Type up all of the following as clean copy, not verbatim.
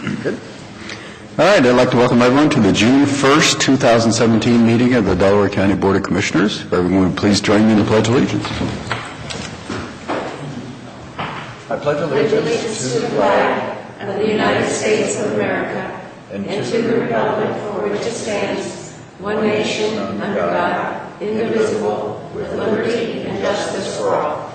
Good. All right, I'd like to welcome everyone to the June 1st, 2017 meeting of the Delaware County Board of Commissioners. If everyone would please join me in the Pledge of Allegiance. I pledge allegiance to the flag of the United States of America and to the republic for which it stands, one nation, under God, indivisible, with liberty and justice for all.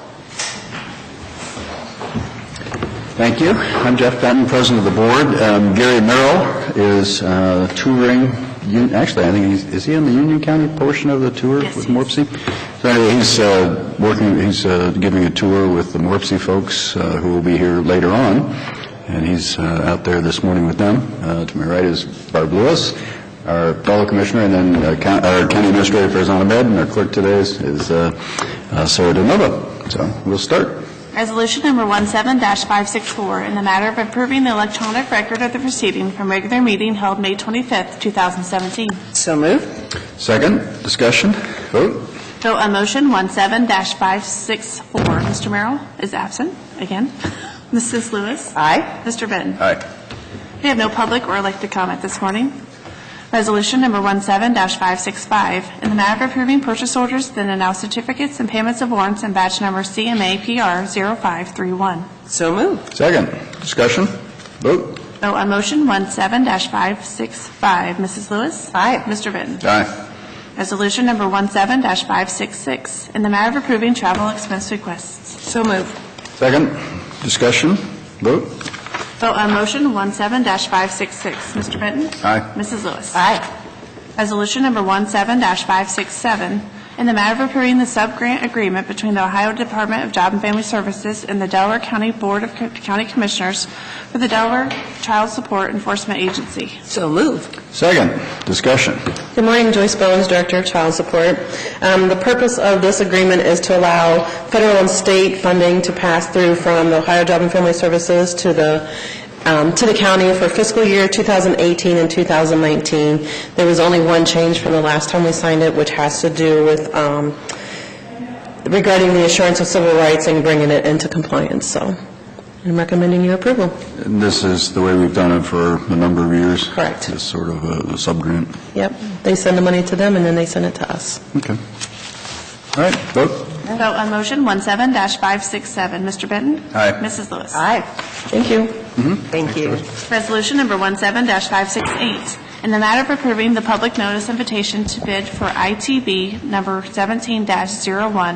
Thank you. I'm Jeff Benton, President of the Board. Gary Merrill is touring. Actually, I think is he in the Union County portion of the tour with Morpsey? So anyway, he's giving a tour with the Morpsey folks who will be here later on, and he's out there this morning with them. To my right is Barb Lewis, our fellow commissioner, and then our county administrator, Farzana Ahmed, and our clerk today is Sarah DeNova. So we'll start. Resolution number 17-564 in the matter of approving the electronic record of the proceeding from regular meeting held May 25th, 2017. So moved. Second. Discussion. Vote. Vote on motion 17-564. Mr. Merrill is absent again. Mrs. Lewis? Aye. Mr. Benton? Aye. We have no public or elected comment this morning. Resolution number 17-565 in the matter of approving purchase orders, then announce certificates and payments of warrants and batch number CMA-PR 0531. So moved. Second. Discussion. Vote. Vote on motion 17-565. Mrs. Lewis? Aye. Mr. Benton? Aye. Resolution number 17-566 in the matter of approving travel expense requests. So moved. Second. Discussion. Vote. Vote on motion 17-566. Mr. Benton? Aye. Mrs. Lewis? Aye. Resolution number 17-567 in the matter of approving the sub-grant agreement between the Ohio Department of Job and Family Services and the Delaware County Board of County Commissioners for the Delaware Child Support Enforcement Agency. So moved. Second. Discussion. Good morning, Joyce Bones, Director of Child Support. The purpose of this agreement is to allow federal and state funding to pass through from the Ohio Job and Family Services to the county for fiscal year 2018 and 2019. There was only one change from the last time we signed it, which has to do with regarding the assurance of civil rights and bringing it into compliance. So I'm recommending your approval. And this is the way we've done it for a number of years? Correct. This sort of a sub-grant? Yep. They send the money to them, and then they send it to us. Okay. All right. Vote. Vote on motion 17-567. Mr. Benton? Aye. Mrs. Lewis? Aye. Thank you. Thank you. Resolution number 17-568 in the matter of approving the public notice invitation to bid for ITB number 17-01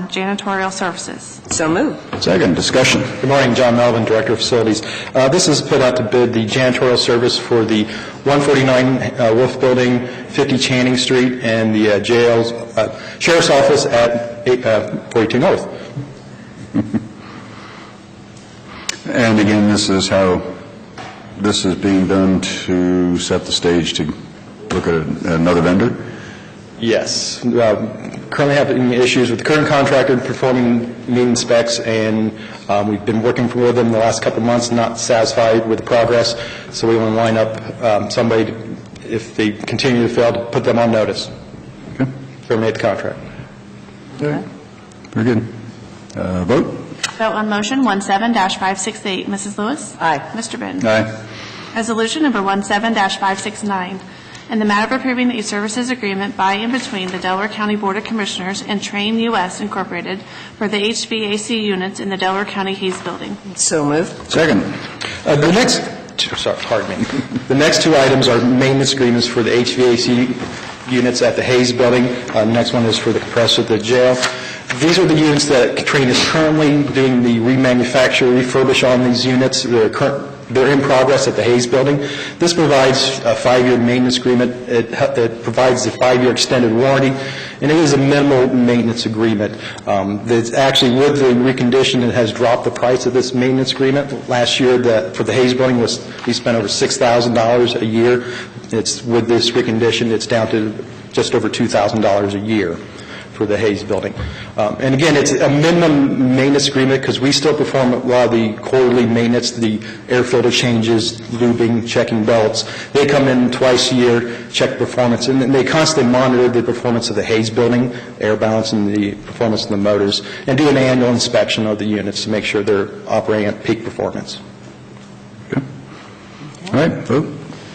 janitorial services. So moved. Second. Discussion. Good morning, John Melvin, Director of Facilities. This is put out to bid the janitorial service for the 149 Wolf Building, 50 Channing Street, and the jail's Sheriff's Office at 42 North. And again, this is how this is being done to set the stage to look at another vendor? Yes. Currently having issues with the current contractor performing meeting specs, and we've been working with them the last couple of months, not satisfied with the progress, so we want to line up somebody, if they continue to fail, to put them on notice. Okay. Terminate the contract. All right. Very good. Vote. Vote on motion 17-568. Mrs. Lewis? Aye. Mr. Benton? Aye. Resolution number 17-569 in the matter of approving a services agreement by and between the Delaware County Board of Commissioners and Train U.S. Incorporated for the HVAC units in the Delaware County Hayes Building. So moved. Second. The next two items are maintenance agreements for the HVAC units at the Hayes Building. The next one is for the compressor at the jail. These are the units that Train is currently doing the remanufacture, refurbish on these units. They're in progress at the Hayes Building. This provides a 5-year maintenance agreement. It provides a 5-year extended warranty, and it is a minimal maintenance agreement. It's actually, with the recondition, it has dropped the price of this maintenance agreement. Last year, for the Hayes Building, we spent over $6,000 a year. With this recondition, it's down to just over $2,000 a year for the Hayes Building. And again, it's a minimum maintenance agreement because we still perform a lot of the quarterly maintenance, the air filter changes, lubing, checking belts. They come in twice a year, check performance, and they constantly monitor the performance of the Hayes Building, air balance, and the performance of the motors, and do an annual inspection of the units to make sure they're operating at peak performance. Okay. All right, vote.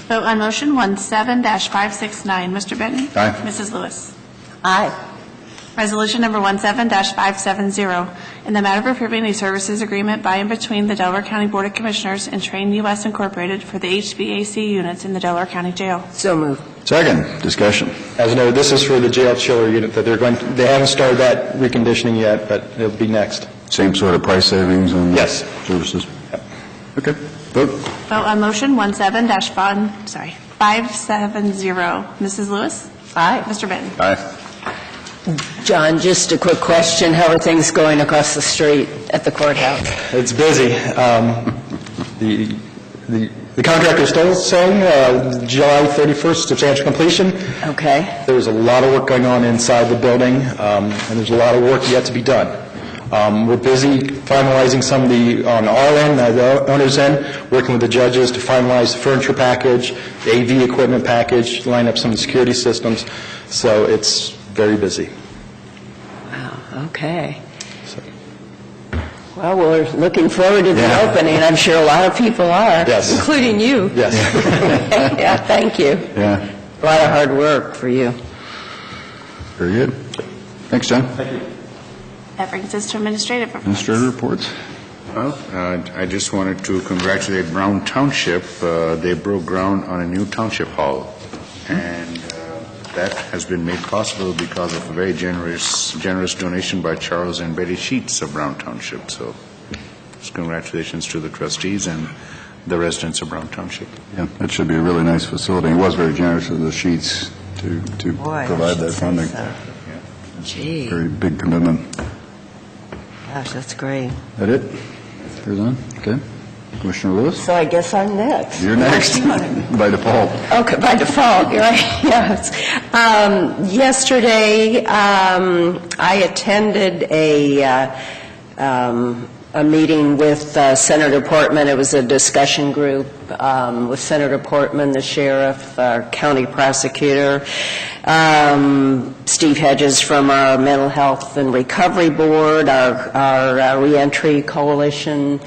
Vote on motion 17-569. Mr. Benton? Aye. Mrs. Lewis? Aye. Resolution number 17-570, in the matter of approving a services agreement by and between the Delaware County Board of Commissioners and Train U.S. Incorporated for the HVAC units in the Delaware County Jail. So moved. Second, discussion. As noted, this is for the jail chiller unit that they haven't started that reconditioning yet, but it'll be next. Same sort of price savings on Yes. services? Okay, vote. Vote on motion 570. Mrs. Lewis? Aye. Mr. Benton? Aye. John, just a quick question. How are things going across the street at the courthouse? It's busy. The contractor's still saying July 31st, substantial completion. Okay. There's a lot of work going on inside the building, and there's a lot of work yet to be done. We're busy finalizing some of on our end, the owner's end, working with the judges to finalize the furniture package, the AV equipment package, line up some of the security systems. So it's very busy. Wow, okay. Well, we're looking forward to the opening. I'm sure a lot of people are. Yes. Including you. Yes. Yeah, thank you. Yeah, A lot of hard work for you. very good. Thanks, John. Thank you. That brings us to administrative reports. Administrator reports. Well, I just wanted to congratulate Brown Township. They broke ground on a new township hall, and that has been made possible because of a very generous donation by Charles and Betty Sheets of Brown Township. So, congratulations to the trustees and the residents of Brown Township. Yeah, that should be a really nice facility. He was very generous with the sheets to provide that funding. Gee, Very big commitment. gosh, that's great. That it? Yours on? Okay. Commissioner Lewis? So I guess I'm next. You're next, by default. Okay, by default, you're right, yes. Yesterday, I attended a meeting with Senator Portman. It was a discussion group with Senator Portman, the sheriff, our county prosecutor, Steve Hedges from our Mental Health and Recovery Board, our Reentry Coalition,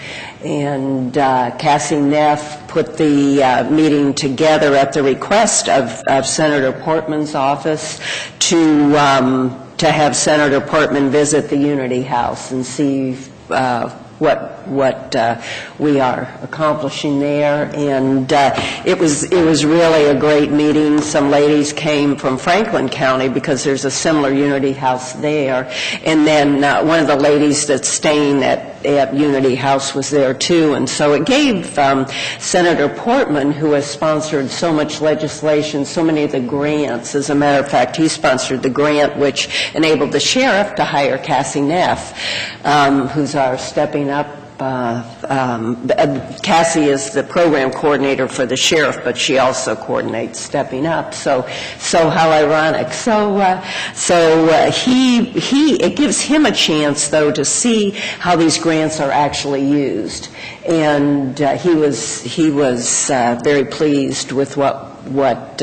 and Cassie Neff put the meeting together at the request of Senator Portman's office to have Senator Portman visit the Unity House and see what we are accomplishing there, and it was really a great meeting. Some ladies came from Franklin County because there's a similar Unity House there, and then one of the ladies that's staying at Unity House was there too, and so it gave Senator Portman, who has sponsored so much legislation, so many of the grants. As a matter of fact, he sponsored the grant which enabled the sheriff to hire Cassie Neff, who's our Stepping Up. Cassie is the program coordinator for the sheriff, but she also coordinates Stepping Up. So how ironic. It gives him a chance, though, to see how these grants are actually used, and he was very pleased with what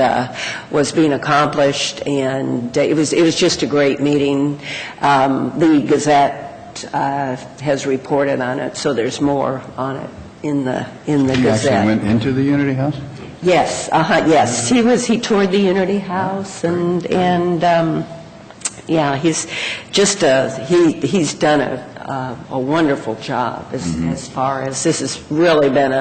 was being accomplished, and it was just a great meeting. The Gazette has reported on it, so there's more on it in the You Gazette. actually went into the Unity House? Yes, yes. He toured the Unity House, and yeah, he's just he's done a wonderful job as far as this has really been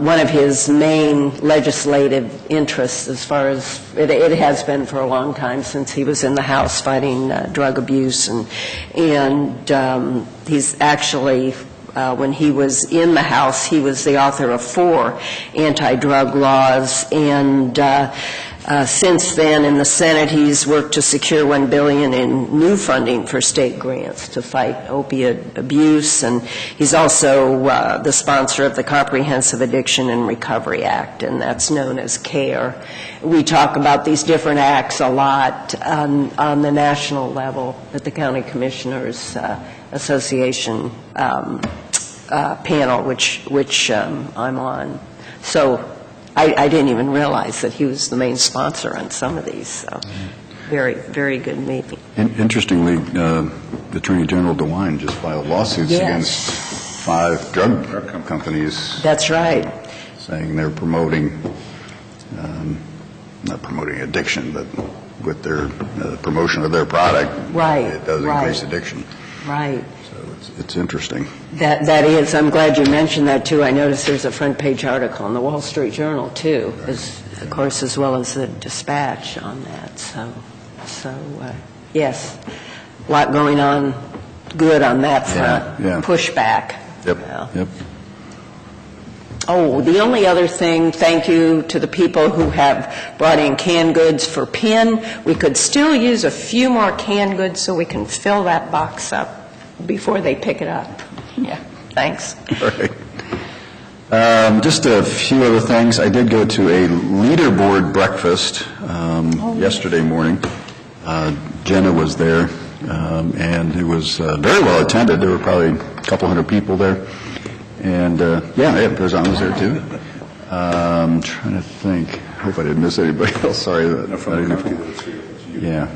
one of his main legislative interests, as far as it has been for a long time since he was in the House fighting drug abuse, and he's actually when he was in the House, he was the author of 4 anti-drug laws, and since then, in the Senate, he's worked to secure $1 billion in new funding for state grants to fight opiate abuse, and he's also the sponsor of the Comprehensive Addiction and Recovery Act, and that's known as CARE. We talk about these different acts a lot on the national level at the County Commissioners Association panel, which I'm on. So I didn't even realize that he was the main sponsor on some of these. So very, very good meeting. Interestingly, Attorney General DeWine just filed lawsuits against 5 drug companies. That's right. saying they're promoting, not promoting addiction, but with their promotion of their product, Right, it does right. increase addiction. Right. So it's interesting. That is, I'm glad you mentioned that, too. I noticed there's a front-page article in the Wall Street Journal, too, of course, as well as the Dispatch on that. So yes, a lot going on good on that front. Yeah. Pushback. Yep, Yeah. yep. Oh, the only other thing, thank you to the people who have brought in canned goods for PIN. We could still use a few more canned goods so we can fill that box up before they pick it up. Yeah, thanks. All right. Just a few other things. I did go to a leaderboard breakfast yesterday morning. Jenna was there, and it was very well attended. There were probably a couple hundred people there. And, Farzan was there, too. Trying to think. Hope I didn't miss anybody else. Sorry. Yeah.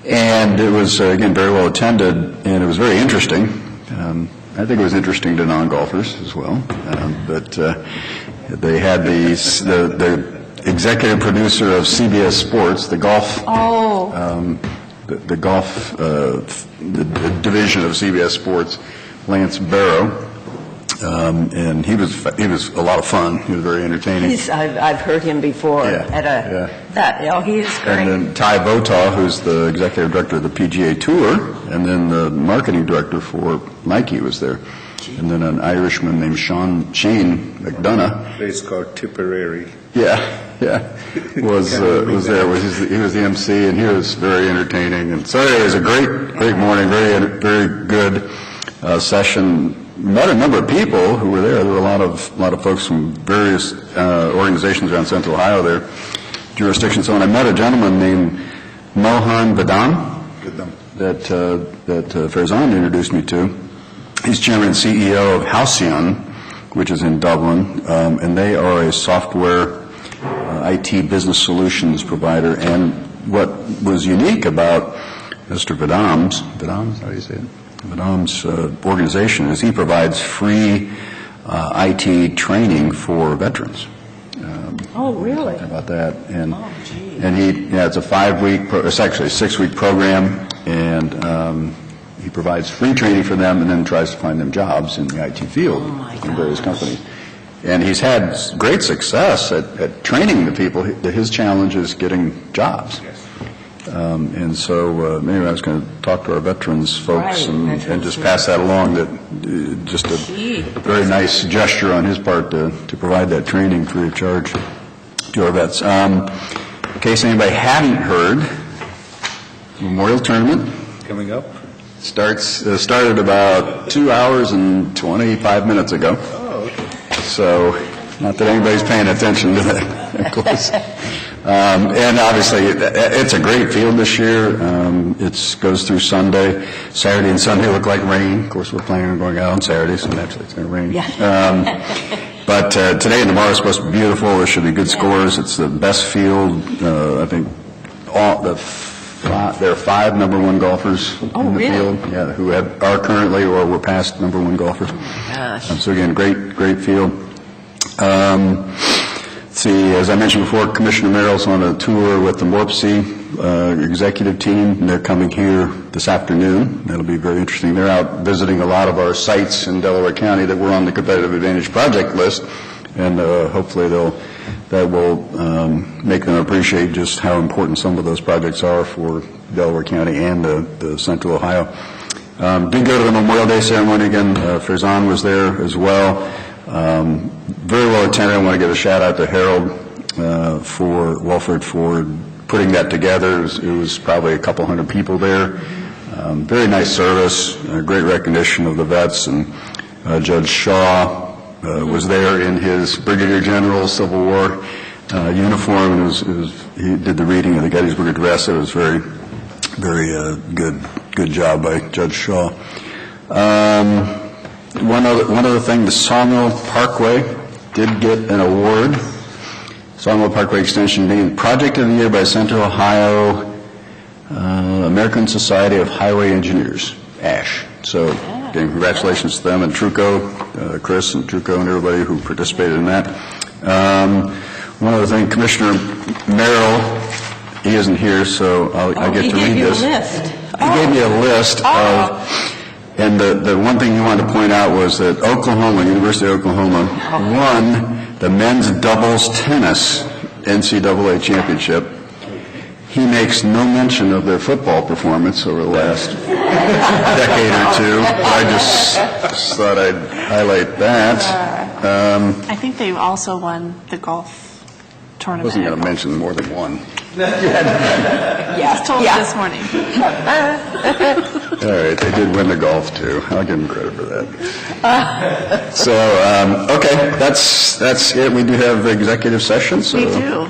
And it was, again, very well attended, and it was very interesting. I think it was interesting to non-golfers as well. But they had the executive producer of CBS Sports, the golf... the golf the division of CBS Sports, Lance Barrow, and he was a lot of fun. He was very entertaining. I've heard him before he is great. And then Ty Votaw, who's the executive director of the PGA Tour, and then the marketing director for Nike was there. And then an Irishman named Shane McDonough. A place called Tipperary. Was there. He was the MC, and he was very entertaining. And so it was a great morning, very good session. Met a number of people who were there. There were a lot of folks from various organizations around Central Ohio there, jurisdictions. So when I met a gentleman named Mohan Vadam that Farzan introduced me to. He's chairman and CEO of Halcyon, which is in Dublin, and they are a software IT business solutions provider. And what was unique about Mr. Vadam's, how do you say it? Vadam's organization is he provides free IT training for veterans. Oh, really? How about that? And it's a 5-week, it's actually a 6-week program, and he provides free training for them and then tries to find them jobs in the IT field in various companies. And he's had great success at training the people. His challenge is getting jobs. And so maybe I was going to talk to our veterans folks and just pass that along, that just a very nice gesture on his part to provide that training free of charge to our vets. In case anybody hadn't heard, Memorial Tournament Coming up? started about 2 hours and 25 minutes ago. Oh, okay. So, not that anybody's paying attention to that, of course. And obviously, it's a great field this year. It goes through Sunday. Saturday and Sunday look like rain. Of course, we're planning on going out on Saturday, so naturally it's going to rain. But today and tomorrow is supposed to be beautiful. There should be good scores. It's the best field. I think there are 5 number 1 golfers in the field. Yeah, who are currently or were past number 1 golfers. So again, great field. See, as I mentioned before, Commissioner Merrill's on a tour with the MORPC executive team, and they're coming here this afternoon. That'll be very interesting. They're out visiting a lot of our sites in Delaware County that were on the Competitive Advantage project list, and hopefully that will make them appreciate just how important some of those projects are for Delaware County and the Central Ohio. Did go to the Memorial Day ceremony again. Farzan was there as well. Very well attended. I want to give a shout out to Harold Walford for putting that together. It was probably a couple hundred people there. Very nice service, great recognition of the vets, and Judge Shaw was there in his Brigadier General Civil War uniform, and he did the reading of the Gettysburg Address. It was very good job by Judge Shaw. One other thing, the Sawmill Parkway did get an award. Sawmill Parkway Extension named Project of the Year by Central Ohio American Society of Highway Engineers, ASH. So, again, congratulations to them and Truco. Chris and Tuco and everybody who participated in that. One other thing, Commissioner Merrill, he isn't here, so I get to read this. He gave me a list of, and the one thing he wanted to point out was that Oklahoma, University of Oklahoma, won the men's doubles tennis NCAA championship. He makes no mention of their football performance over the last decade or two. I just thought I'd highlight that. I think they also won the golf I tournament. wasn't going to mention more than one. Yes, told me this morning. All right, they did win the golf, too. I'll give them credit for that. So, okay, that's it. We do have executive session, so... We do.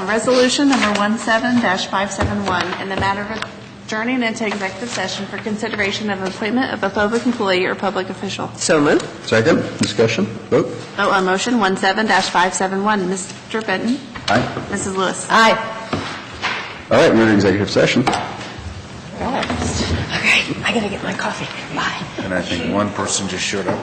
Resolution number 17-571, in the matter of adjourning into executive session for consideration of appointment of a public employee or public official. So moved. Second, discussion, vote. Vote on motion 17-571. Mr. Benton? Aye. Mrs. Lewis? Aye. All right, we're in executive session. Okay, I got to get my coffee. Bye. And I think one person just showed up.